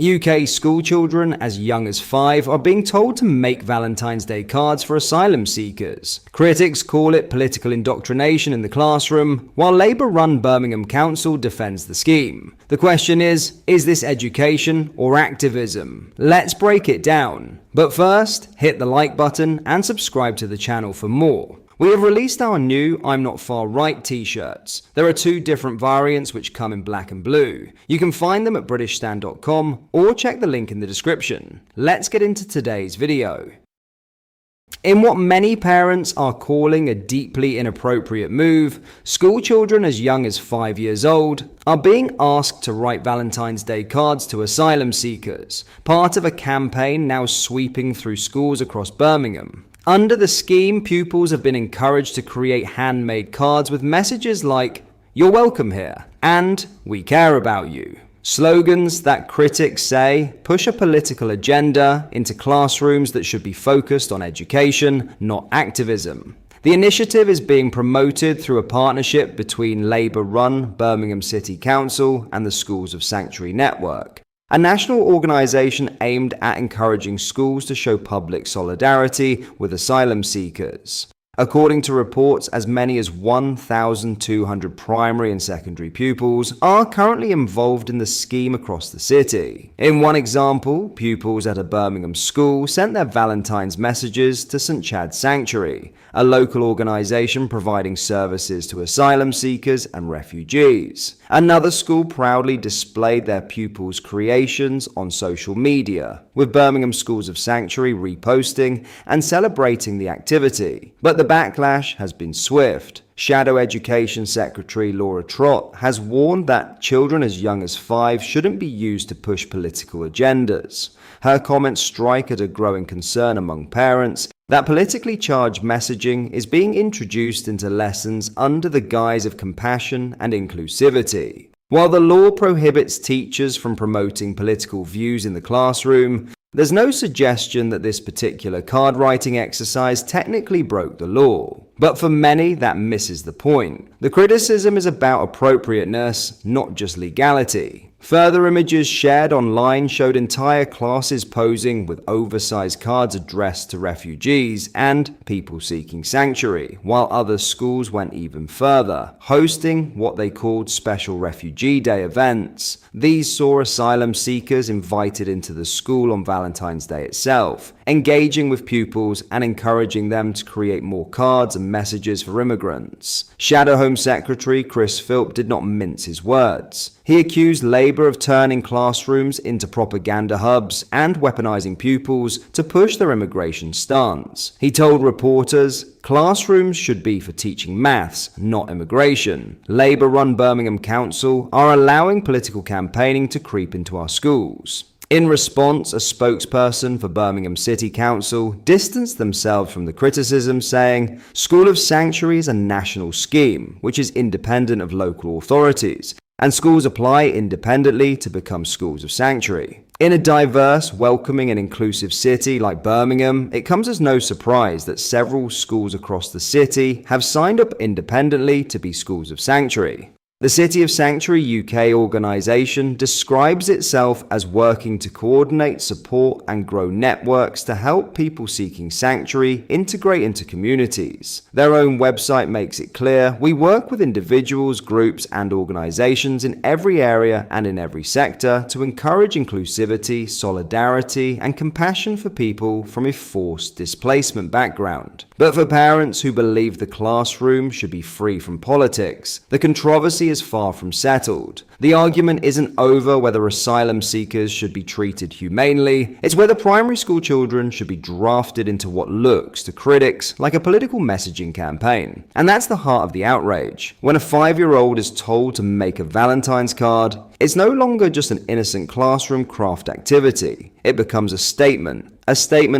UK school children as young as 5 are being told to make Valentine's Day cards for asylum seekers. Critics call it political indoctrination in the classroom, while Labour-run Birmingham Council defends the scheme. The question is this education or activism? Let's break it down. But first, hit the like button and subscribe to the channel for more. We have released our new I'm Not Far Right t-shirts. There are 2 different variants which come in black and blue. You can find them at britishstand.com or check the link in the description. Let's get into today's video. In what many parents are calling a deeply inappropriate move, school children as young as 5 years old are being asked to write Valentine's Day cards to asylum seekers, part of a campaign now sweeping through schools across Birmingham. Under the scheme, pupils have been encouraged to create handmade cards with messages like, "You're welcome here," and "We care about you." Slogans that critics say push a political agenda into classrooms that should be focused on education, not activism. The initiative is being promoted through a partnership between Labour-run Birmingham City Council and the Schools of Sanctuary Network, a national organisation aimed at encouraging schools to show public solidarity with asylum seekers. According to reports, as many as 1,200 primary and secondary pupils are currently involved in the scheme across the city. In one example, pupils at a Birmingham school sent their Valentine's messages to St Chad's Sanctuary, a local organisation providing services to asylum seekers and refugees. Another school proudly displayed their pupils' creations on social media, with Birmingham Schools of Sanctuary reposting and celebrating the activity. But the backlash has been swift. Shadow Education Secretary Laura Trott has warned that children as young as 5 shouldn't be used to push political agendas. Her comments strike at a growing concern among parents that politically charged messaging is being introduced into lessons under the guise of compassion and inclusivity. While the law prohibits teachers from promoting political views in the classroom, there's no suggestion that this particular card writing exercise technically broke the law. But for many, that misses the point. The criticism is about appropriateness, not just legality. Further images shared online showed entire classes posing with oversized cards addressed to refugees and people seeking sanctuary, while other schools went even further, hosting what they called Special Refugee Day events. These saw asylum seekers invited into the school on Valentine's Day itself, engaging with pupils and encouraging them to create more cards and messages for immigrants. Shadow Home Secretary Chris Philp did not mince his words. He accused Labour of turning classrooms into propaganda hubs and weaponizing pupils to push their immigration stance. He told reporters, "Classrooms should be for teaching maths, not immigration. Labour-run Birmingham Council are allowing political campaigning to creep into our schools." In response, a spokesperson for Birmingham City Council distanced themselves from the criticism, saying, "School of Sanctuary is a national scheme, which is independent of local authorities, and schools apply independently to become schools of sanctuary." In a diverse, welcoming and inclusive city like Birmingham, it comes as no surprise that several schools across the city have signed up independently to be schools of sanctuary. The City of Sanctuary UK organisation describes itself as working to coordinate, support and grow networks to help people seeking sanctuary integrate into communities. Their own website makes it clear, "We work with individuals, groups and organisations in every area and in every sector to encourage inclusivity, solidarity and compassion for people from a forced displacement background." But for parents who believe the classroom should be free from politics, the controversy is far from settled. The argument isn't over whether asylum seekers should be treated humanely, it's whether primary school children should be drafted into what looks to critics like a political messaging campaign. And that's the heart of the outrage. When a 5-year-old is told to make a Valentine's card, it's no longer just an innocent classroom craft activity. It becomes a statement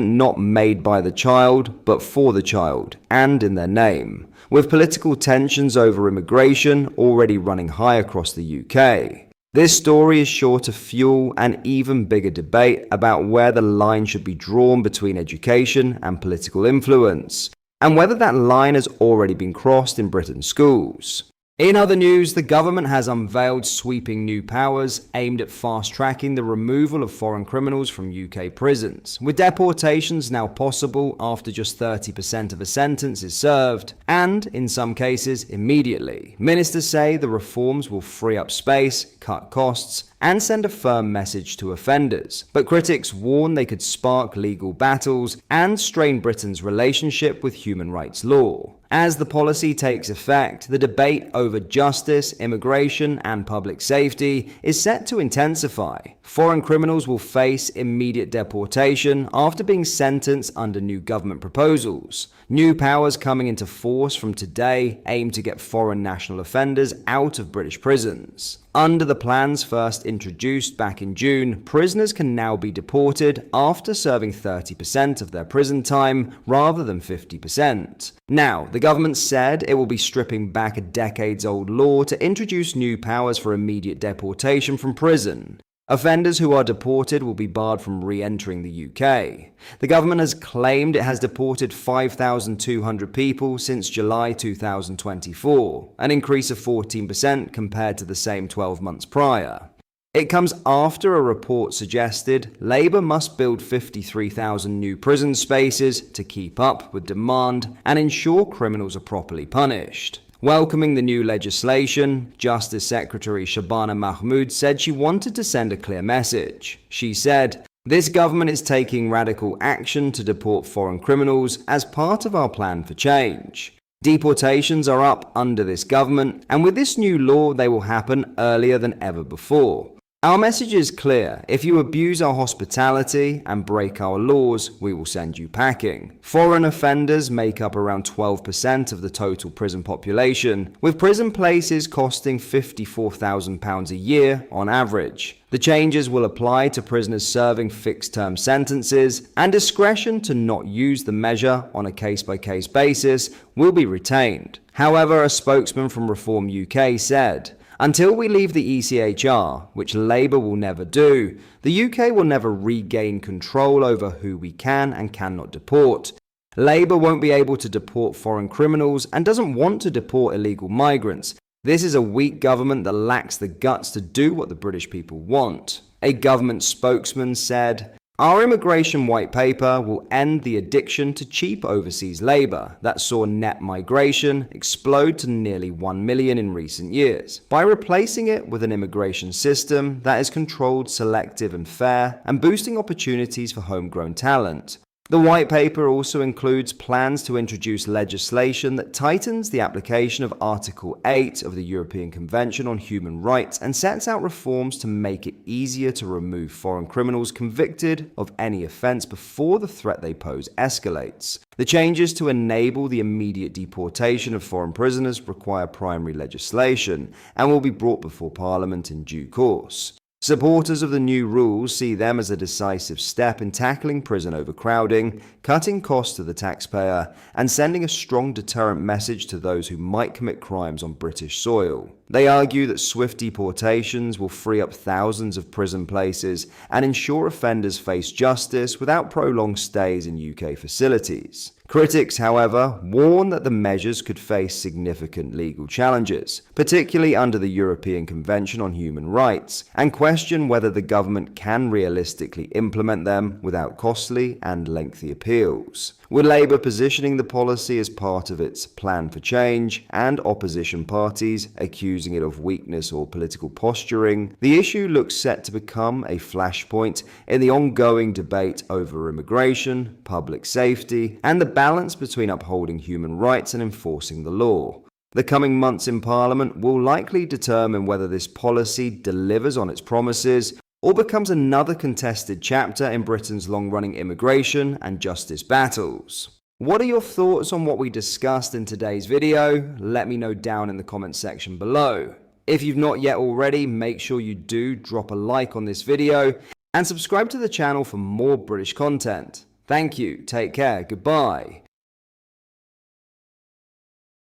not made by the child, but for the child, and in their name. With political tensions over immigration already running high across the UK, this story is sure to fuel an even bigger debate about where the line should be drawn between education and political influence, and whether that line has already been crossed in Britain's schools. In other news, the government has unveiled sweeping new powers aimed at fast-tracking the removal of foreign criminals from UK prisons, with deportations now possible after just 30% of a sentence is served, and, in some cases, immediately. Ministers say the reforms will free up space, cut costs, and send a firm message to offenders. But critics warn they could spark legal battles and strain Britain's relationship with human rights law. As the policy takes effect, the debate over justice, immigration, and public safety is set to intensify. Foreign criminals will face immediate deportation after being sentenced under new government proposals. New powers coming into force from today aim to get foreign national offenders out of British prisons. Under the plans first introduced back in June, prisoners can now be deported after serving 30% of their prison time rather than 50%. Now, the government said it will be stripping back a decades-old law to introduce new powers for immediate deportation from prison. Offenders who are deported will be barred from re-entering the UK. The government has claimed it has deported 5,200 people since July 2024, an increase of 14% compared to the same 12 months prior. It comes after a report suggested Labour must build 53,000 new prison spaces to keep up with demand and ensure criminals are properly punished. Welcoming the new legislation, Justice Secretary Shabana Mahmood said she wanted to send a clear message. She said, "This government is taking radical action to deport foreign criminals as part of our plan for change. Deportations are up under this government, and with this new law, they will happen earlier than ever before. Our message is clear. If you abuse our hospitality and break our laws, we will send you packing." Foreign offenders make up around 12% of the total prison population, with prison places costing £54,000 a year on average. The changes will apply to prisoners serving fixed-term sentences, and discretion to not use the measure on a case-by-case basis will be retained. However, a spokesman from Reform UK said, "Until we leave the ECHR, which Labour will never do, the UK will never regain control over who we can and cannot deport. Labour won't be able to deport foreign criminals and doesn't want to deport illegal migrants. This is a weak government that lacks the guts to do what the British people want." A government spokesman said, "Our immigration white paper will end the addiction to cheap overseas labour that saw net migration explode to nearly 1 million in recent years, by replacing it with an immigration system that is controlled, selective and fair, and boosting opportunities for homegrown talent." The white paper also includes plans to introduce legislation that tightens the application of Article 8 of the European Convention on Human Rights and sets out reforms to make it easier to remove foreign criminals convicted of any offence before the threat they pose escalates. The changes to enable the immediate deportation of foreign prisoners require primary legislation and will be brought before Parliament in due course. Supporters of the new rules see them as a decisive step in tackling prison overcrowding, cutting costs to the taxpayer, and sending a strong deterrent message to those who might commit crimes on British soil. They argue that swift deportations will free up thousands of prison places and ensure offenders face justice without prolonged stays in UK facilities. Critics, however, warn that the measures could face significant legal challenges, particularly under the European Convention on Human Rights, and question whether the government can realistically implement them without costly and lengthy appeals. With Labour positioning the policy as part of its plan for change and opposition parties accusing it of weakness or political posturing, the issue looks set to become a flashpoint in the ongoing debate over immigration, public safety, and the balance between upholding human rights and enforcing the law. The coming months in Parliament will likely determine whether this policy delivers on its promises or becomes another contested chapter in Britain's long-running immigration and justice battles. What are your thoughts on what we discussed in today's video? Let me know down in the comments section below. If you've not yet already, make sure you do drop a like on this video and subscribe to the channel for more British content. Thank you, take care, goodbye.